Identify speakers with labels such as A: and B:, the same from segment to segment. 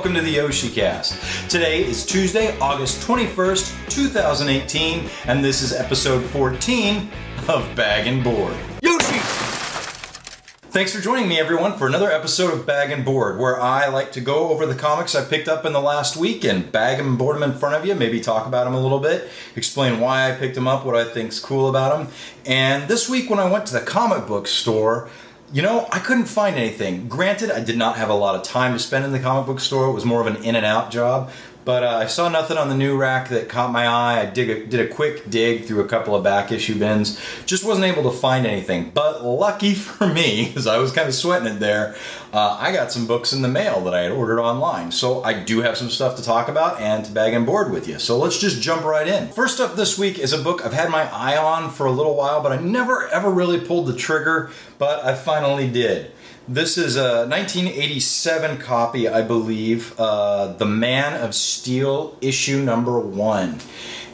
A: welcome to the YoshiCast. Today is Tuesday, August 21st, 2018, and this is episode 14 of Bag and Board. Yoshi! Thanks for joining me, everyone, for another episode of Bag and Board, where I like to go over the comics I picked up in the last week and bag them and board them in front of you, maybe talk about them a little bit, explain why I picked them up, what I think's cool about them. And this week when I went to the comic book store, I couldn't find anything. Granted, I did not have a lot of time to spend in the comic book store. It was more of an in and out job. But I saw nothing on the new rack that caught my eye. I did a quick dig through a couple of back issue bins. Just wasn't able to find anything. But lucky for me, because I was kind of sweating it there, I got some books in the mail that I had ordered online. So I do have some stuff to talk about and to bag and board with you. So let's just jump right in. First up this week is a book I've had my eye on for a little while, but I never ever really pulled the trigger, but I finally did. This is a 1987 copy, I believe, The Man of Steel, issue number 1.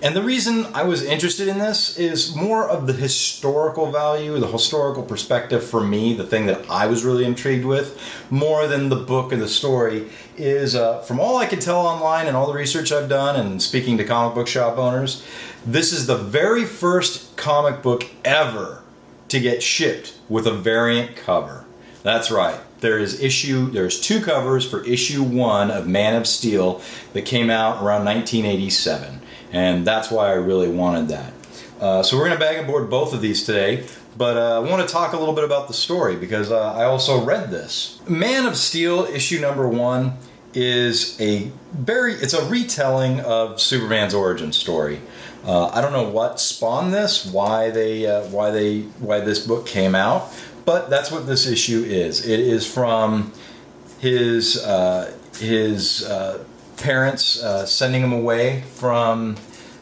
A: And the reason I was interested in this is more of the historical value, the historical perspective for me, the thing that I was really intrigued with, more than the book or the story, is from all I could tell online and all the research I've done and speaking to comic book shop owners, this is the very first comic book ever to get shipped with a variant cover. That's right. There's two covers for issue 1 of Man of Steel that came out around 1987. And that's why I really wanted that. So we're going to bag and board both of these today. But I want to talk a little bit about the story because I also read this. Man of Steel issue number 1 is it's a retelling of Superman's origin story. I don't know what spawned this, why this book came out. But that's what this issue is. It is from his parents sending him away from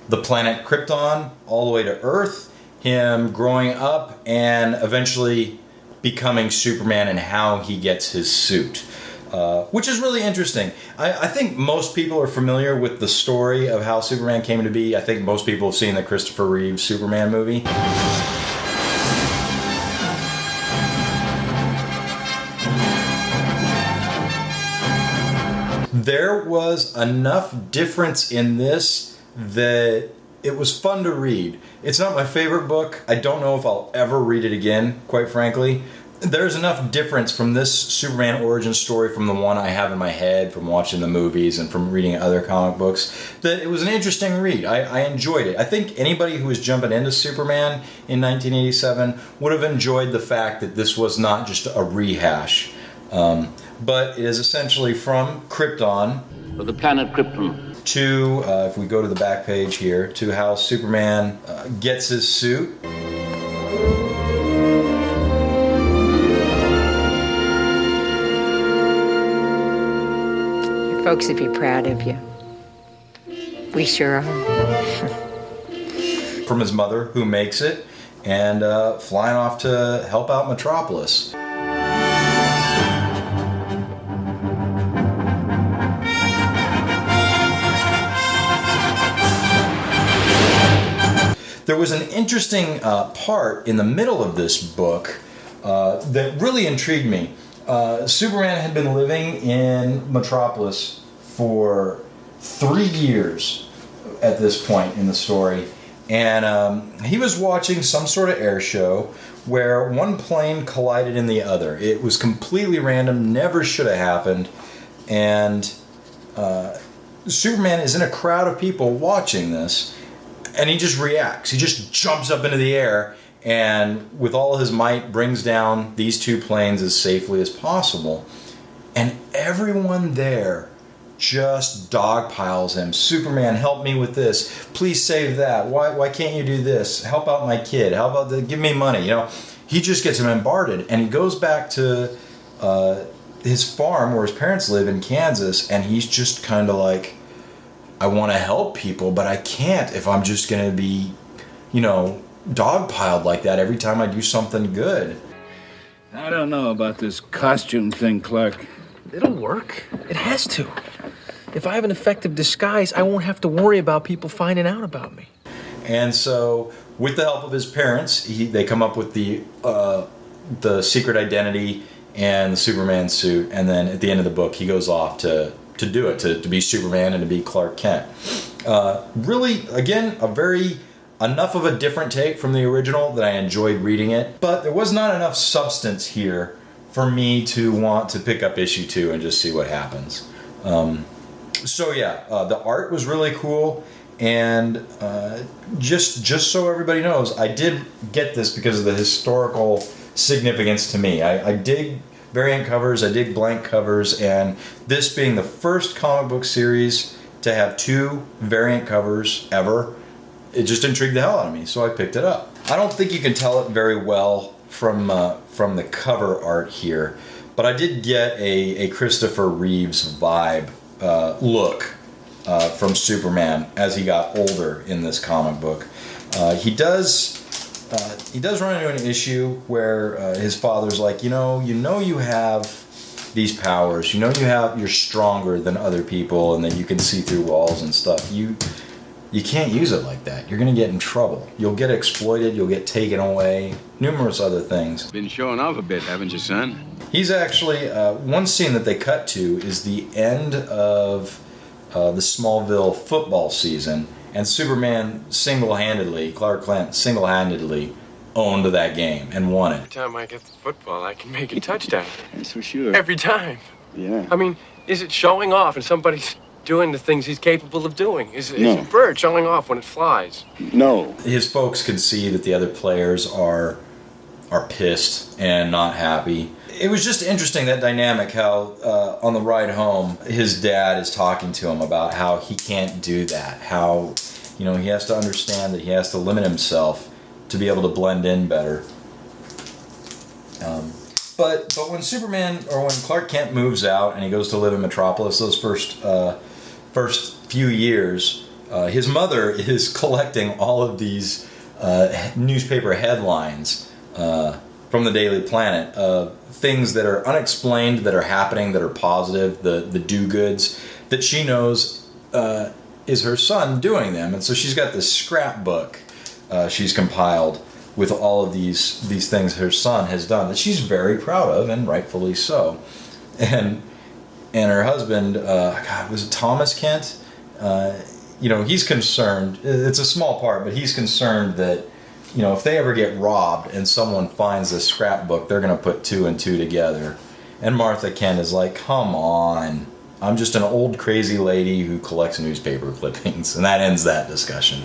A: the planet Krypton all the way to Earth, him growing up and eventually becoming Superman and how he gets his suit, which is really interesting. I think most people are familiar with the story of how Superman came to be. I think most people have seen the Christopher Reeve Superman movie. There was enough difference in this that it was fun to read. It's not my favorite book. I don't know if I'll ever read it again, quite frankly. There's enough difference from this Superman origin story from the one I have in my head from watching the movies and from reading other comic books that it was an interesting read. I enjoyed it. I think anybody who was jumping into Superman in 1987 would have enjoyed the fact that this was not just a rehash. But it is essentially from Krypton,
B: or the planet Krypton,
A: to, if we go to the back page here, to how Superman gets his suit.
C: Your folks would be proud of you. We sure are.
A: From his mother, who makes it, and flying off to help out Metropolis. There was an interesting part in the middle of this book that really intrigued me. Superman had been living in Metropolis for 3 years at this point in the story. And he was watching some sort of air show where one plane collided in the other. It was completely random, never should have happened. And Superman is in a crowd of people watching this. And he just reacts. He just jumps up into the air and with all his might brings down these two planes as safely as possible. And everyone there just dogpiles him. Superman, help me with this. Please save that. Why can't you do this? Help out my kid. How about give me money? He just gets him bombarded. And he goes back to his farm where his parents live in Kansas. And he's just kind of like, I want to help people, but I can't if I'm just going to be, dogpiled like that every time I do something good.
D: I don't know about this costume thing, Clark.
E: It'll work. It has to. If I have an effective disguise, I won't have to worry about people finding out about me.
A: And so, with the help of his parents, they come up with the secret identity and the Superman suit, and then at the end of the book, he goes off to to do it, to be Superman and to be Clark Kent. Really, again, enough of a different take from the original that I enjoyed reading it, but there was not enough substance here for me to want to pick up issue 2 and just see what happens. So yeah, the art was really cool, and just so everybody knows, I did get this because of the historical significance to me. I dig variant covers, I dig blank covers, and this being the first comic book series to have 2 variant covers ever, it just intrigued the hell out of me, so I picked it up. I don't think you can tell it very well from the cover art here, but I did get a Christopher Reeves vibe look from Superman as he got older in this comic book. He does run into an issue where his father's like, you have these powers, you're stronger than other people, and that you can see through walls and stuff. You can't use it like that. You're going to get in trouble. You'll get exploited. You'll get taken away. Numerous other things.
F: Been showing off a bit, haven't you, son?
A: He's actually, one scene that they cut to is the end of the Smallville football season, and Superman Clark Kent single-handedly owned that game and won it.
G: Every time I get the football, I can make a touchdown.
F: That's for sure.
G: Every time.
F: Yeah.
G: I mean, is it showing off and somebody's doing the things he's capable of doing? Is
F: No.
G: a bird showing off when it flies?
F: No.
A: His folks can see that the other players are pissed and not happy. It was just interesting, that dynamic, how on the ride home his dad is talking to him about how he can't do that, how he has to understand that he has to limit himself to be able to blend in better. But when Clark Kent moves out and he goes to live in Metropolis, those first few years, his mother is collecting all of these newspaper headlines from the Daily Planet of things that are unexplained, that are happening, that are positive, the do-goods, that she knows is her son doing them. And so she's got this scrapbook she's compiled with all of these things her son has done that she's very proud of, and rightfully so. And her husband, was it Thomas Kent? He's concerned. It's a small part, but he's concerned that, if they ever get robbed and someone finds this scrapbook, they're going to put 2 and 2 together. And Martha Kent is like, come on. I'm just an old crazy lady who collects newspaper clippings. And that ends that discussion.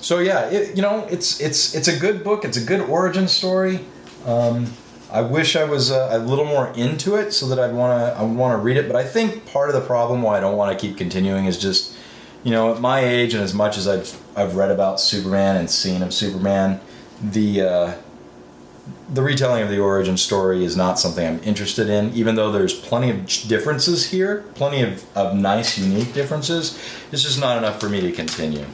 A: So yeah, it's a good book. It's a good origin story. I wish I was a little more into it so that I want to read it. But I think part of the problem why I don't want to keep continuing is just, at my age, and as much as I've read about Superman and seen of Superman, the retelling of the origin story is not something I'm interested in. Even though there's plenty of differences here, plenty of nice, unique differences, it's just not enough for me to continue.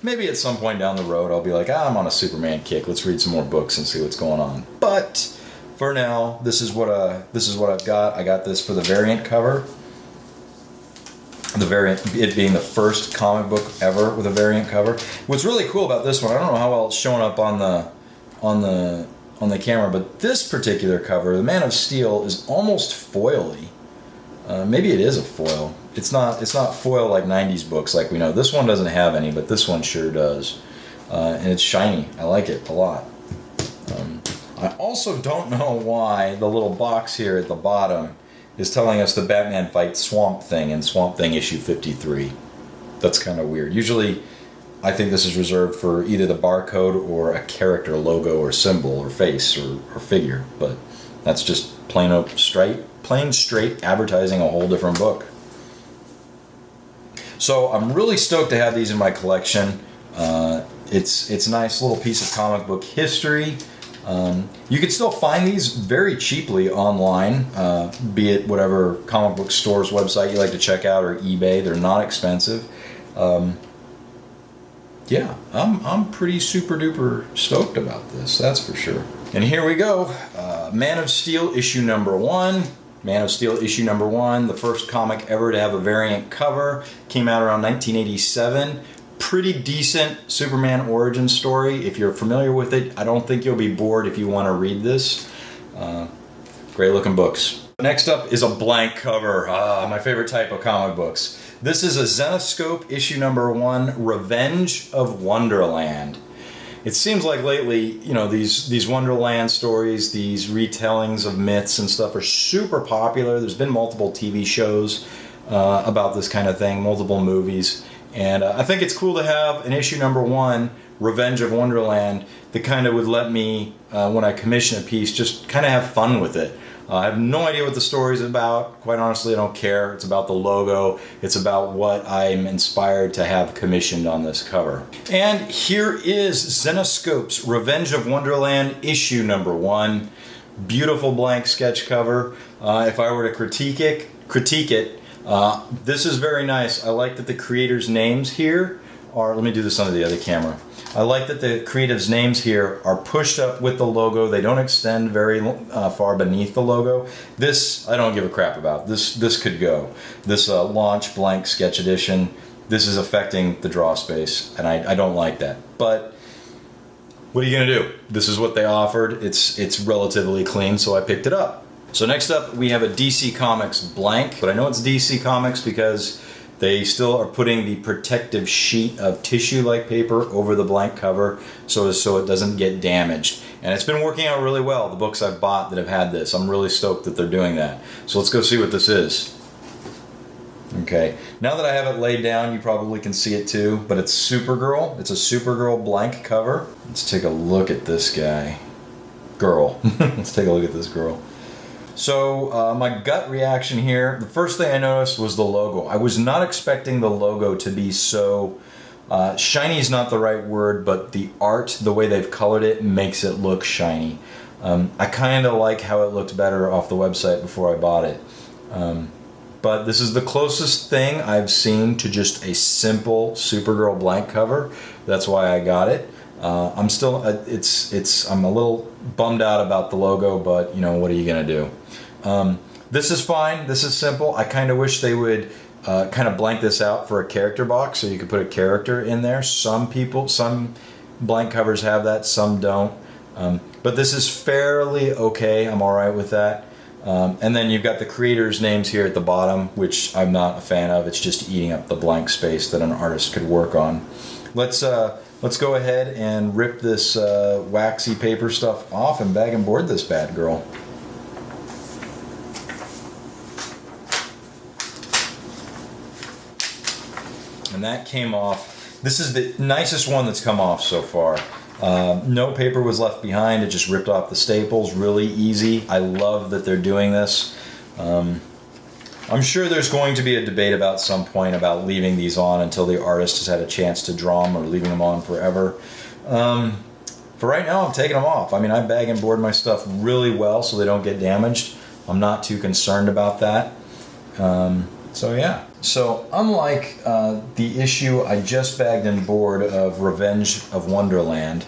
A: Maybe at some point down the road I'll be like, I'm on a Superman kick. Let's read some more books and see what's going on. But for now, this is what I've got. I got this for the variant cover. The variant, it being the first comic book ever with a variant cover. What's really cool about this one, I don't know how well it's showing up on the camera, but this particular cover, the Man of Steel, is almost foily. Maybe it is a foil. It's not foil like 90s books like we know. This one doesn't have any, but this one sure does. And it's shiny. I like it a lot. I also don't know why the little box here at the bottom is telling us the Batman fights Swamp Thing in Swamp Thing issue 53. That's kind of weird. Usually, I think this is reserved for either the barcode or a character logo or symbol or face or figure, but that's just plain straight advertising a whole different book. So I'm really stoked to have these in my collection. It's a nice little piece of comic book history. You can still find these very cheaply online, be it whatever comic book store's website you like to check out or eBay. They're not expensive. Yeah, I'm pretty super duper stoked about this, that's for sure. And here we go, Man of Steel issue number 1. Man of Steel issue number 1, the first comic ever to have a variant cover, came out around 1987. Pretty decent Superman origin story. If you're familiar with it, I don't think you'll be bored if you want to read this. Great looking books. Next up is a blank cover. My favorite type of comic books. This is a Zenoscope issue number 1, Revenge of Wonderland. It seems like lately, you know, these Wonderland stories, these retellings of myths and stuff are super popular. There's been multiple TV shows about this kind of thing, multiple movies. And I think it's cool to have an issue number 1, Revenge of Wonderland, that kind of would let me, when I commission a piece, just kind of have fun with it. I have no idea what the story's about. Quite honestly, I don't care. It's about the logo. It's about what I'm inspired to have commissioned on this cover. And here is Zenoscope's Revenge of Wonderland issue number 1. Beautiful blank sketch cover. If I were to critique it, this is very nice. I like that the creators' names here are, let me do this under the other camera. I like that the creatives' names here are pushed up with the logo. They don't extend very far beneath the logo. This, I don't give a crap about. This could go. This launch blank sketch edition, this is affecting the draw space, and I don't like that. But what are you going to do? This is what they offered. It's relatively clean, so I picked it up. So next up, we have a DC Comics blank, but I know it's DC Comics because they still are putting the protective sheet of tissue-like paper over the blank cover so it doesn't get damaged. And it's been working out really well, the books I've bought that have had this. I'm really stoked that they're doing that. So let's go see what this is. Okay, now that I have it laid down, you probably can see it too, but it's SuperGirl. It's a SuperGirl blank cover. Let's take a look at this guy. Girl. Let's take a look at this girl. So my gut reaction here, the first thing I noticed was the logo. I was not expecting the logo to be so, shiny is not the right word, but the art, the way they've colored it, makes it look shiny. I kind of like how it looked better off the website before I bought it. But this is the closest thing I've seen to just a simple Supergirl blank cover. That's why I got it. I'm still, I'm a little bummed out about the logo, but you know, what are you gonna do? This is fine. This is simple. I kind of wish they would kind of blank this out for a character box so you could put a character in there. Some blank covers have that, some don't. But this is fairly okay. I'm all right with that. And then you've got the creators' names here at the bottom, which I'm not a fan of. It's just eating up the blank space that an artist could work on. Let's go ahead and rip this waxy paper stuff off and bag and board this bad girl. And that came off. This is the nicest one that's come off so far. No paper was left behind. It just ripped off the staples. Really easy. I love that they're doing this. I'm sure there's going to be a debate about some point about leaving these on until the artist has had a chance to draw them or leaving them on forever. For right now, I'm taking them off. I mean, I bag and board my stuff really well so they don't get damaged. I'm not too concerned about that. So yeah. So unlike the issue I just bagged and board of Revenge of Wonderland,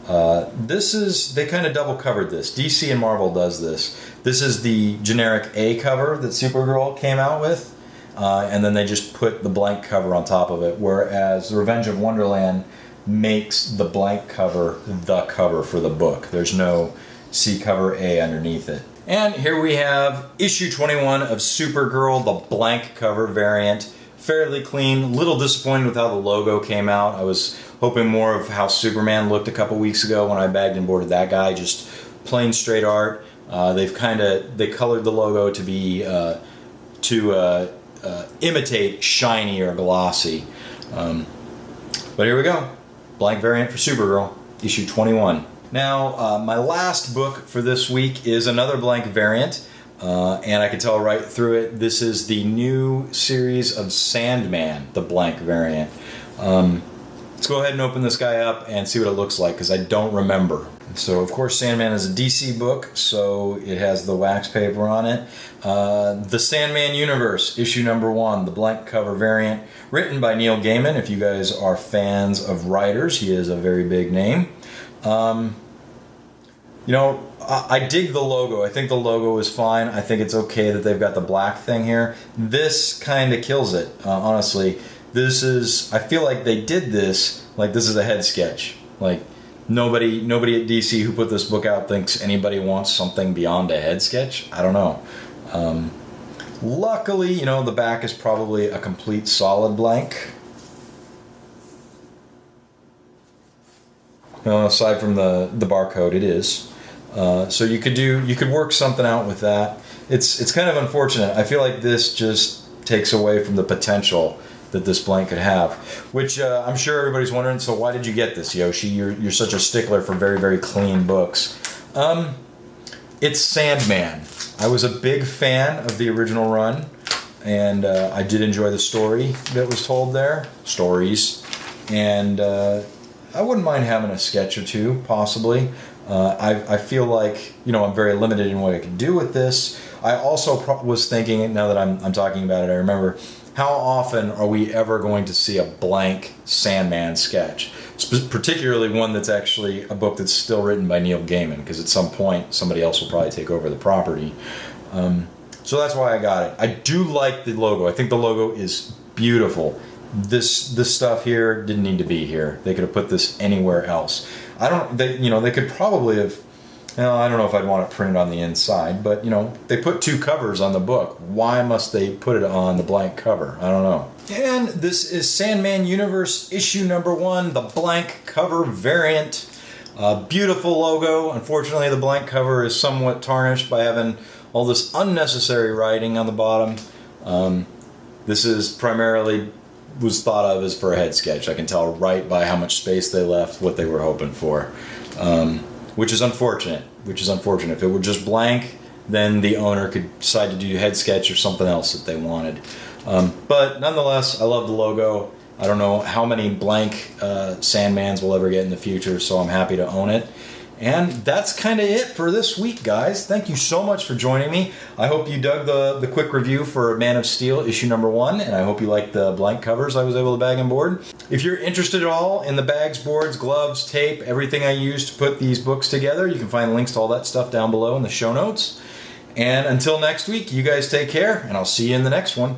A: they kind of double covered this. DC and Marvel does this. This is the generic A cover that Supergirl came out with, and then they just put the blank cover on top of it, whereas Revenge of Wonderland makes the blank cover the cover for the book. There's no C cover A underneath it. And here we have issue 21 of Supergirl, the blank cover variant. Fairly clean, little disappointed with how the logo came out. I was hoping more of how Superman looked a couple weeks ago when I bagged and boarded that guy, just plain straight art. They colored the logo to be, imitate shiny or glossy. But here we go, blank variant for Supergirl, issue 21. Now, my last book for this week is another blank variant, and I can tell right through it, this is the new series of Sandman, the blank variant. Let's go ahead and open this guy up and see what it looks like, because I don't remember. So, of course, Sandman is a DC book, so it has the wax paper on it. The Sandman Universe, issue number 1, the blank cover variant, written by Neil Gaiman. If you guys are fans of writers, he is a very big name. You know, I dig the logo. I think the logo is fine. I think it's okay that they've got the black thing here. This kind of kills it, honestly. I feel like they did this, like this is a head sketch. Like, nobody at DC who put this book out thinks anybody wants something beyond a head sketch. I don't know. Luckily, you know, the back is probably a complete solid blank. Aside from the barcode, it is. So you could work something out with that. It's kind of unfortunate. I feel like this just takes away from the potential that this blank could have, which I'm sure everybody's wondering, so why did you get this, Yoshi? You're such a stickler for very, very clean books. It's Sandman. I was a big fan of the original run, and I did enjoy the story that was told there. Stories. And I wouldn't mind having a sketch or two, possibly. I feel like, you know, I'm very limited in what I can do with this. I also was thinking, now that I'm talking about it, I remember, how often are we ever going to see a blank Sandman sketch? Particularly one that's actually a book that's still written by Neil Gaiman, because at some point somebody else will probably take over the property. So that's why I got it. I do like the logo. I think the logo is beautiful. This stuff here didn't need to be here. They could have put this anywhere else. They could probably have. Well, I don't know if I'd want it printed on the inside, but, you know, they put 2 covers on the book. Why must they put it on the blank cover? I don't know. And this is Sandman Universe issue number 1, the blank cover variant. Beautiful logo. Unfortunately, the blank cover is somewhat tarnished by having all this unnecessary writing on the bottom. This is primarily was thought of as for a head sketch. I can tell right by how much space they left what they were hoping for. Which is unfortunate. If it were just blank, then the owner could decide to do head sketch or something else that they wanted. But nonetheless, I love the logo. I don't know how many blank Sandmans we'll ever get in the future, so I'm happy to own it. And that's kind of it for this week, guys. Thank you so much for joining me. I hope you dug the quick review for Man of Steel issue number 1, and I hope you liked the blank covers I was able to bag and board. If you're interested at all in the bags, boards, gloves, tape, everything I use to put these books together, you can find links to all that stuff down below in the show notes. And until next week, you guys take care, and I'll see you in the next one.